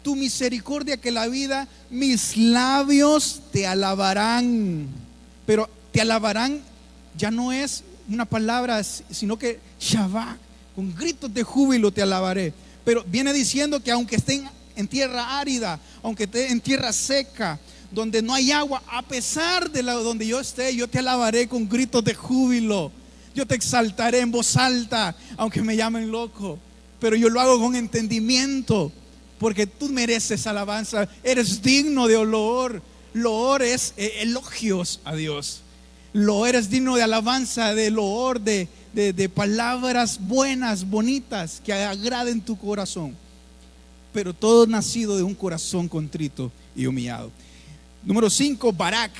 tu misericordia que la vida, mis labios te alabarán. Pero te alabarán ya no es una palabra, sino que Shabbat, con gritos de júbilo te alabaré. Pero viene diciendo que aunque estén en tierra árida, aunque esté en tierra seca, donde no hay agua, a pesar de donde yo esté, yo te alabaré con gritos de júbilo. Yo te exaltaré en voz alta, aunque me llamen loco, pero yo lo hago con entendimiento, porque tú mereces alabanza, eres digno de loor. Loor es elogios a Dios. Loor es digno de alabanza, de loor, de palabras buenas, bonitas, que agraden tu corazón. Pero todo nacido de un corazón contrito y humillado. Número 5, Barak.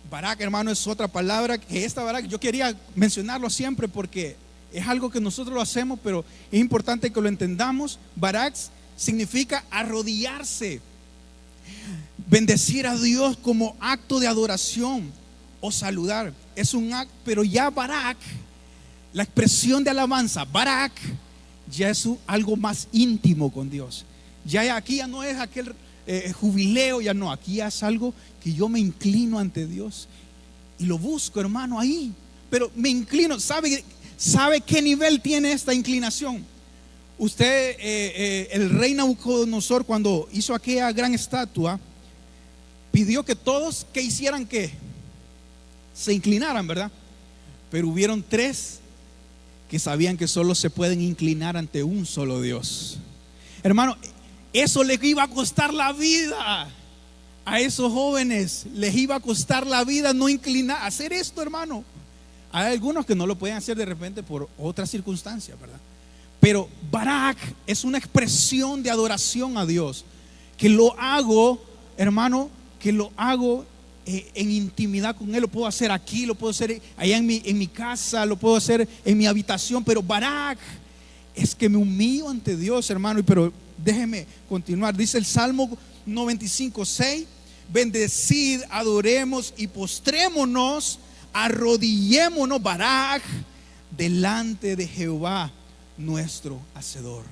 Barak, hermano, es otra palabra que esta Barak, yo quería mencionarlo siempre porque es algo que nosotros lo hacemos, pero es importante que lo entendamos. Barak significa arrodillarse, bendecir a Dios como acto de adoración o saludar. Es un acto, pero ya Barak, la expresión de alabanza, Barak, ya es algo más íntimo con Dios. Ya aquí ya no es aquel jubileo, ya no, aquí ya es algo que yo me inclino ante Dios y lo busco, hermano, ahí. Pero me inclino. ¿Sabe qué nivel tiene esta inclinación? Usted, el rey Nabucodonosor, cuando hizo aquella gran estatua, pidió que todos que hicieran que se inclinaran, ¿verdad? Pero hubieron 3 que sabían que solo se pueden inclinar ante un solo Dios. Hermano, eso les iba a costar la vida. A esos jóvenes les iba a costar la vida no inclinar, hacer esto, hermano. Hay algunos que no lo pueden hacer de repente por otras circunstancias, ¿verdad? Pero Barak es una expresión de adoración a Dios, que lo hago, hermano, que lo hago en intimidad con Él. Lo puedo hacer aquí, lo puedo hacer allá en mi casa, lo puedo hacer en mi habitación. Pero Barak es que me humillo ante Dios, hermano. Pero déjeme continuar. Dice el Salmo 95:6: bendecid, adoremos y postrémonos, arrodillémonos, Barak, delante de Jehová nuestro Hacedor.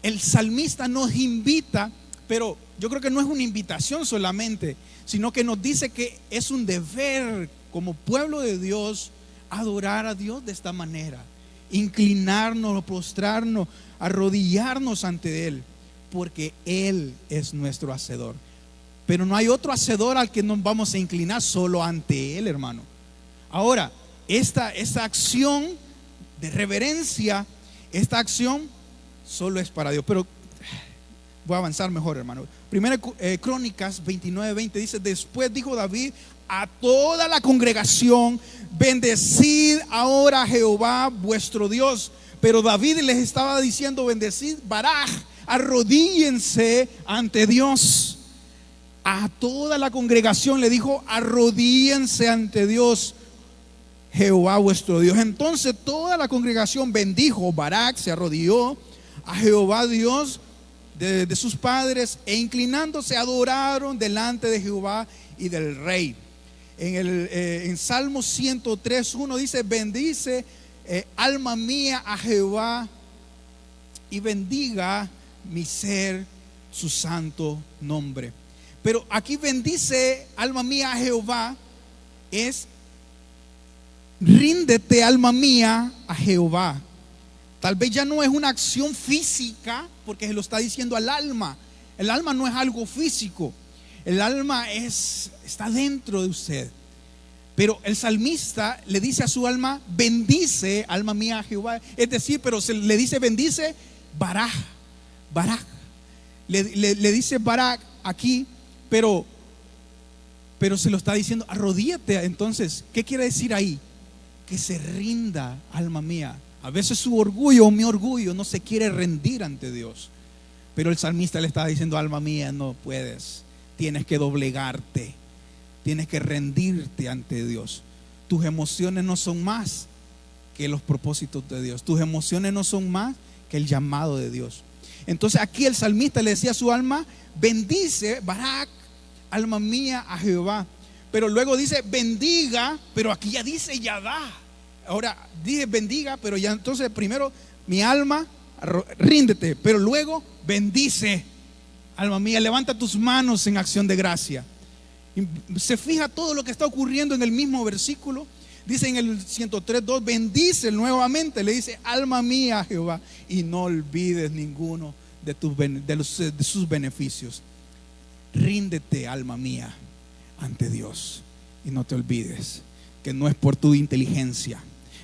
El salmista nos invita, pero yo creo que no es una invitación solamente, sino que nos dice que es un deber como pueblo de Dios adorar a Dios de esta manera, inclinarnos, postrarnos, arrodillarnos ante Él, porque Él es nuestro Hacedor. Pero no hay otro Hacedor al que nos vamos a inclinar, solo ante Él, hermano. Ahora, esta acción de reverencia, esta acción solo es para Dios. Pero voy a avanzar mejor, hermano. Primera Crónicas 29:20 dice: después dijo David a toda la congregación: bendecid ahora a Jehová vuestro Dios. Pero David les estaba diciendo: bendecid, Barak, arrodíllense ante Dios. A toda la congregación le dijo: arrodíllense ante Dios, Jehová vuestro Dios. Entonces toda la congregación bendijo. Barak se arrodilló a Jehová Dios de sus padres, e inclinándose adoraron delante de Jehová y del rey. En Salmo 103:1 dice: bendice, alma mía, a Jehová, y bendiga mi ser su santo nombre. Pero aquí bendice, alma mía, a Jehová es: ríndete, alma mía, a Jehová. Tal vez ya no es una acción física, porque se lo está diciendo al alma. El alma no es algo físico. El alma está dentro de usted. Pero el salmista le dice a su alma: bendice, alma mía, a Jehová. Es decir, pero le dice: bendice Barak. Barak. Le dice Barak aquí, pero se lo está diciendo: arrodíllate. Entonces, ¿qué quiere decir ahí? Que se rinda, alma mía. A veces su orgullo o mi orgullo no se quiere rendir ante Dios. Pero el salmista le está diciendo: alma mía, no puedes. Tienes que doblegarte. Tienes que rendirte ante Dios. Tus emociones no son más que los propósitos de Dios. Tus emociones no son más que el llamado de Dios. Entonces aquí el salmista le decía a su alma: bendice, Barak, alma mía, a Jehová. Pero luego dice: bendiga, pero aquí ya dice Yadá. Ahora dije bendiga, pero ya entonces primero mi alma, ríndete, pero luego bendice, alma mía, levanta tus manos en acción de gracia. Y se fija todo lo que está ocurriendo en el mismo versículo. Dice en el 103:2: bendice nuevamente, le dice: alma mía, a Jehová, y no olvides ninguno de sus beneficios. Ríndete, alma mía, ante Dios, y no te olvides que no es por tu inteligencia,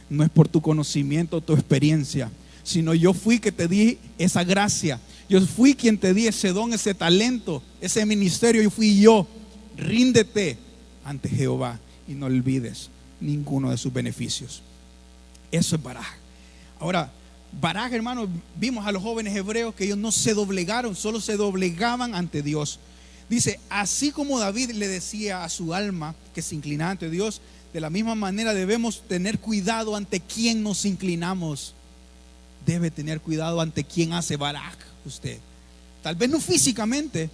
no es por tu conocimiento, tu experiencia, sino yo fui que te di esa gracia. Yo fui quien te di ese don, ese talento, ese ministerio. Yo fui yo. Ríndete ante Jehová y no olvides ninguno de sus beneficios. Eso es Barak. Ahora, Barak, hermano, vimos a los jóvenes hebreos que ellos no se doblegaron, solo se doblegaban ante Dios. Dice: así como David le decía a su alma que se inclinaba ante Dios, de la misma manera debemos tener cuidado ante quién nos inclinamos. Debe tener cuidado ante quién hace Barak usted. Tal vez no físicamente,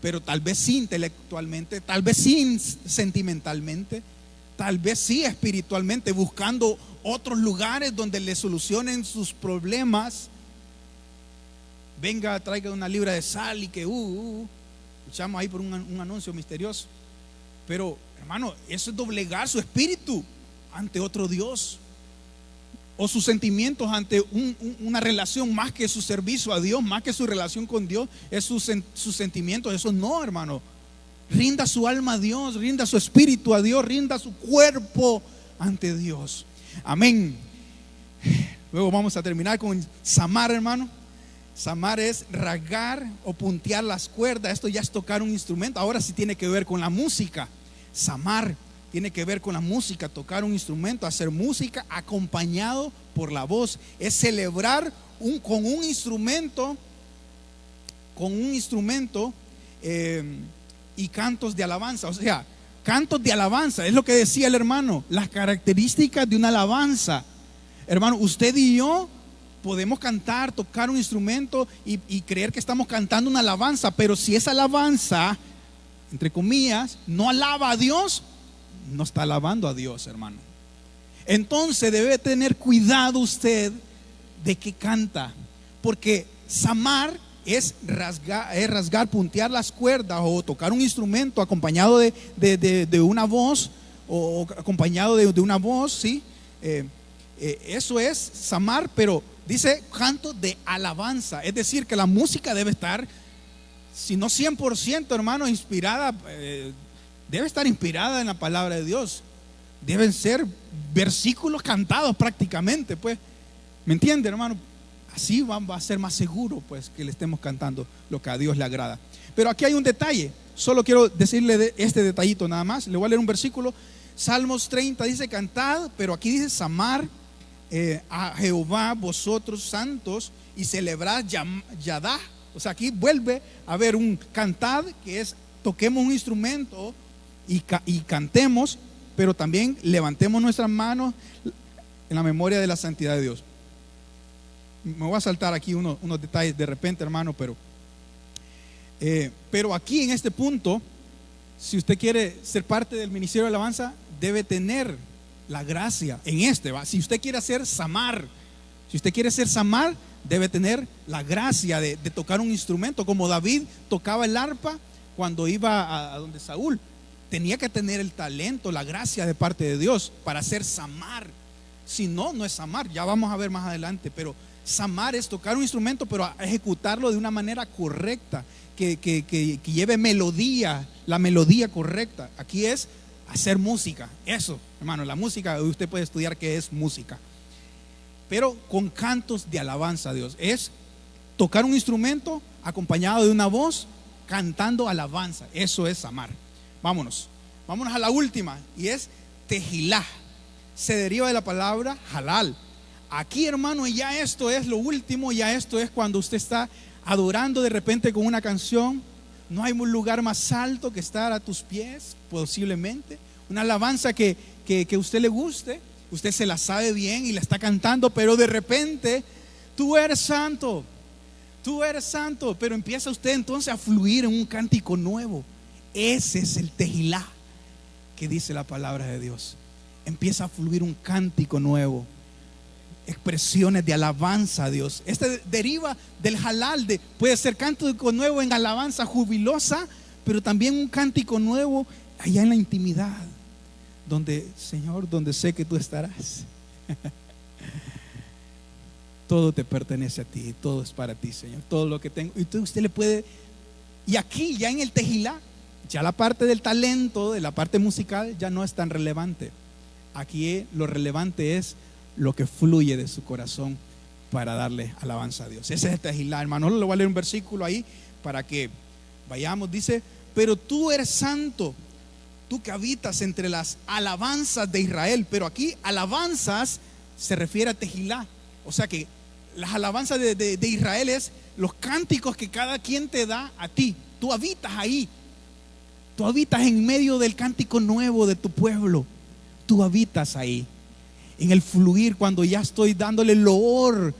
pero tal vez sí intelectualmente, tal vez sí sentimentalmente, tal vez sí espiritualmente, buscando otros lugares donde le solucionen sus problemas. Venga, traiga una libra de sal y que escuchamos ahí por un anuncio misterioso. Pero hermano, eso es doblegar su espíritu ante otro Dios, o sus sentimientos ante una relación, más que su servicio a Dios, más que su relación con Dios, es sus sentimientos. Eso no, hermano. Rinda su alma a Dios, rinda su espíritu a Dios, rinda su cuerpo ante Dios. Amén. Luego vamos a terminar con Samar, hermano. Samar es rasgar o puntear las cuerdas. Esto ya es tocar un instrumento. Ahora sí tiene que ver con la música. Samar tiene que ver con la música, tocar un instrumento, hacer música acompañado por la voz. Es celebrar con un instrumento y cantos de alabanza. O sea, cantos de alabanza. Es lo que decía el hermano, las características de una alabanza. Hermano, usted y yo podemos cantar, tocar un instrumento y creer que estamos cantando una alabanza, pero si esa alabanza, entre comillas, no alaba a Dios, no está alabando a Dios, hermano. Entonces debe tener cuidado usted de qué canta, porque zamar es rasgar, puntear las cuerdas o tocar un instrumento acompañado de una voz o acompañado de una voz, ¿sí? Eso es zamar, pero dice canto de alabanza, es decir, que la música debe estar, si no 100%, hermano, inspirada, debe estar inspirada en la palabra de Dios. Deben ser versículos cantados prácticamente, pues. ¿Me entiende, hermano? Así va a ser más seguro, pues, que le estemos cantando lo que a Dios le agrada. Pero aquí hay un detalle. Solo quiero decirle de este detallito nada más. Le voy a leer un versículo. Salmos 30 dice cantad, pero aquí dice zamar a Jehová vosotros santos y celebrad Yadá. O sea, aquí vuelve a haber un cantad, que es toquemos un instrumento y cantemos, pero también levantemos nuestras manos en la memoria de la santidad de Dios. Me voy a saltar aquí unos detalles de repente, hermano, pero aquí en este punto, si usted quiere ser parte del ministerio de alabanza, debe tener la gracia en ¿va? Si usted quiere hacer samar, debe tener la gracia de tocar un instrumento, como David tocaba el arpa cuando iba a donde Saúl. Tenía que tener el talento, la gracia de parte de Dios para hacer samar. Si no, no es samar. Ya vamos a ver más adelante. Pero samar es tocar un instrumento, pero ejecutarlo de una manera correcta, que lleve melodía, la melodía correcta. Aquí es hacer música. Eso, hermano, la música, usted puede estudiar qué es música. Pero con cantos de alabanza a Dios. Es tocar un instrumento acompañado de una voz, cantando alabanza. Eso es samar. Vámonos a la última, y es tejilá. Se deriva de la palabra halal. Aquí, hermano, ya esto es lo último. Ya esto es cuando usted está adorando de repente con una canción. No hay un lugar más alto que estar a tus pies, posiblemente. Una alabanza que a usted le guste. Usted se la sabe bien y la está cantando, pero de repente tú eres santo, pero empieza usted entonces a fluir en un cántico nuevo. Ese es el tejilá que dice la palabra de Dios. Empieza a fluir un cántico nuevo, expresiones de alabanza a Dios. Este deriva del halal, puede ser cántico nuevo en alabanza jubilosa, pero también un cántico nuevo allá en la intimidad, donde, Señor, donde sé que tú estarás. Todo te pertenece a ti, todo es para ti, Señor, todo lo que tengo. Y usted le puede, y aquí ya en el tejilá, ya la parte del talento, de la parte musical, ya no es tan relevante. Aquí lo relevante es lo que fluye de su corazón para darle alabanza a Dios. Ese es el tejilá, hermano. Le voy a leer un versículo ahí para que vayamos. Dice, pero tú eres santo, tú que habitas entre las alabanzas de Israel. Pero aquí alabanzas se refiere a tejilá. O sea que las alabanzas de Israel es los cánticos que cada quien te da a ti. Tú habitas ahí. Tú habitas en medio del cántico nuevo de tu pueblo. Tú habitas ahí. En el fluir, cuando ya estoy dándole loor,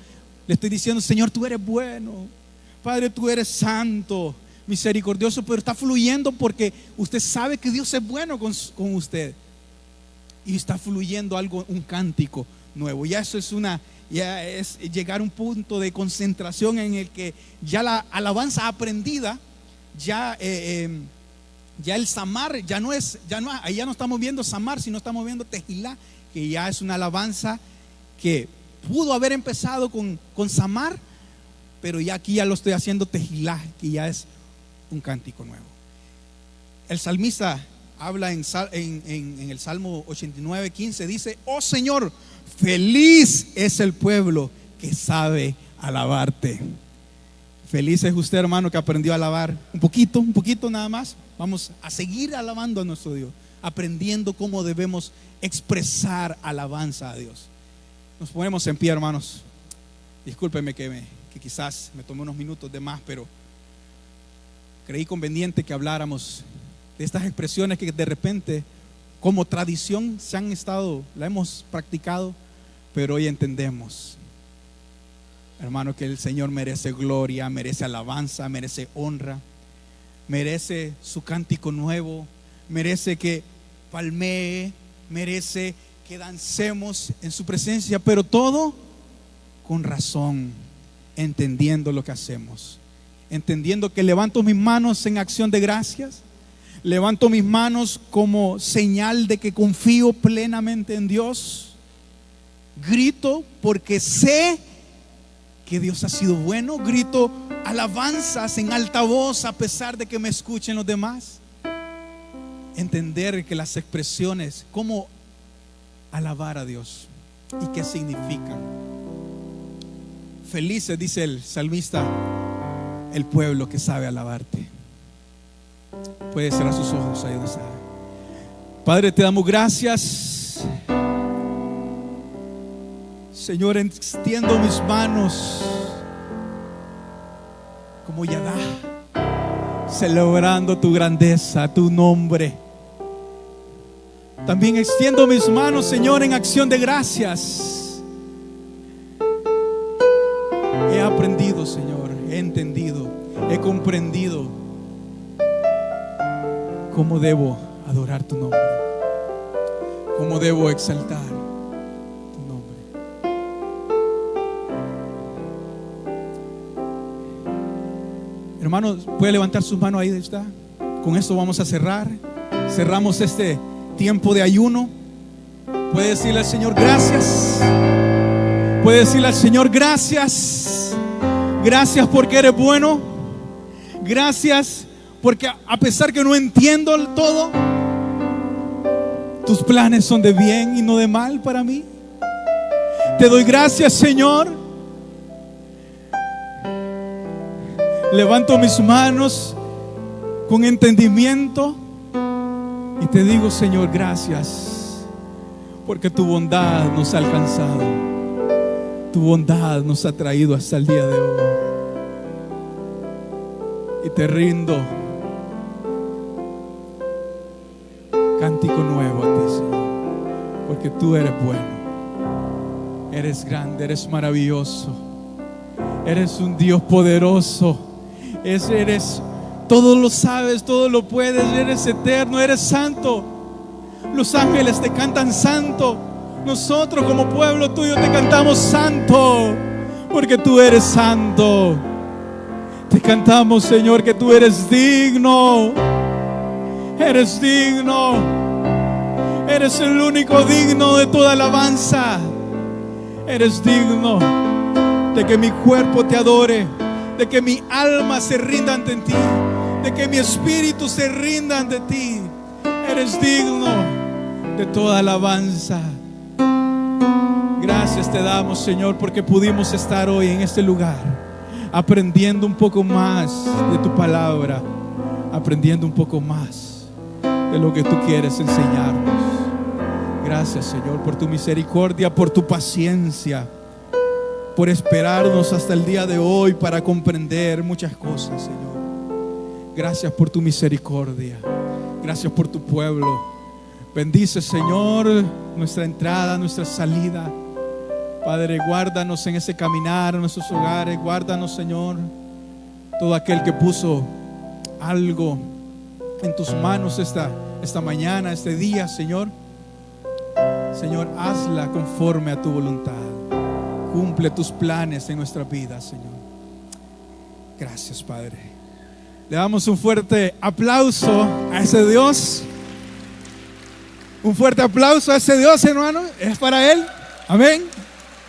le estoy diciendo, Señor, tú eres bueno. Padre, tú eres santo, misericordioso, pero está fluyendo porque usted sabe que Dios es bueno con usted. Y está fluyendo algo, un cántico nuevo. Ya eso es ya es llegar a un punto de concentración en el que ya la alabanza aprendida, ya el samar, ahí ya no estamos viendo samar, sino estamos viendo tejilá, que ya es una alabanza que pudo haber empezado con samar, pero ya aquí ya lo estoy haciendo tejilá, que ya es un cántico nuevo. El salmista habla en el Salmo 89:15, dice, oh Señor, feliz es el pueblo que sabe alabarte. Feliz es usted, hermano, que aprendió a alabar un poquito nada más. Vamos a seguir alabando a nuestro Dios, aprendiendo cómo debemos expresar alabanza a Dios. Nos ponemos en pie, hermanos. Discúlpeme que quizás me tomé unos minutos de más, pero creí conveniente que habláramos de estas expresiones que de repente como tradición la hemos practicado, pero hoy entendemos, hermano, que el Señor merece gloria, merece alabanza, merece honra, merece su cántico nuevo, merece que palmee, merece que dancemos en su presencia, pero todo con razón, entendiendo lo que hacemos, entendiendo que levanto mis manos en acción de gracias, levanto mis manos como señal de que confío plenamente en Dios, grito porque sé que Dios ha sido bueno, grito alabanzas en alta voz a pesar de que me escuchen los demás. Entender que las expresiones, cómo alabar a Dios y qué significan. Felices, dice el salmista, el pueblo que sabe alabarte. Puede cerrar sus ojos ahí donde está. Padre, te damos gracias. Señor, extiendo mis manos como Yadá, celebrando tu grandeza, tu nombre. También extiendo mis manos, Señor, en acción de gracias. He aprendido, Señor, he entendido, he comprendido cómo debo adorar tu nombre, cómo debo exaltar tu nombre. Hermanos, puede levantar sus manos ahí donde está. Con esto vamos a cerrar. Cerramos este tiempo de ayuno. Puede decirle al Señor gracias. Puede decirle al Señor gracias. Gracias porque eres bueno. Gracias porque a pesar que no entiendo todo, tus planes son de bien y no de mal para mí. Te doy gracias, Señor. Levanto mis manos con entendimiento y te digo, Señor, gracias, porque tu bondad nos ha alcanzado, tu bondad nos ha traído hasta el día de hoy. Y te rindo cántico nuevo a ti, Señor, porque tú eres bueno, eres grande, eres maravilloso, eres un Dios poderoso, eres todo lo sabes, todo lo puedes, eres eterno, eres santo. Los ángeles te cantan santo. Nosotros como pueblo tuyo te cantamos santo, porque tú eres santo. Te cantamos, Señor, que tú eres digno. Eres digno. Eres el único digno de toda alabanza. Eres digno de que mi cuerpo te adore, de que mi alma se rinda ante ti, de que mi espíritu se rinda ante ti. Eres digno de toda alabanza. Gracias te damos, Señor, porque pudimos estar hoy en este lugar, aprendiendo un poco más de tu palabra, aprendiendo un poco más de lo que tú quieres enseñarnos. Gracias, Señor, por tu misericordia, por tu paciencia, por esperarnos hasta el día de hoy para comprender muchas cosas, Señor. Gracias por tu misericordia. Gracias por tu pueblo. Bendice, Señor, nuestra entrada, nuestra salida. Padre, guárdanos en ese caminar, en nuestros hogares. Guárdanos, Señor, todo aquel que puso algo en tus manos esta mañana, este día, Señor. Señor, hazla conforme a tu voluntad. Cumple tus planes en nuestra vida, Señor. Gracias, Padre. Le damos un fuerte aplauso a ese Dios. Un fuerte aplauso a ese Dios, hermano. Es para Él. Amén.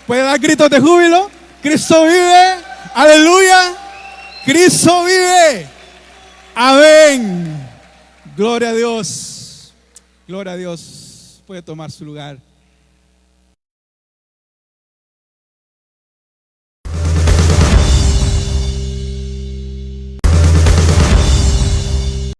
Puede dar gritos de júbilo. Cristo vive. Aleluya. Cristo vive. Amén. Gloria a Dios. Gloria a Dios. Puede tomar su lugar.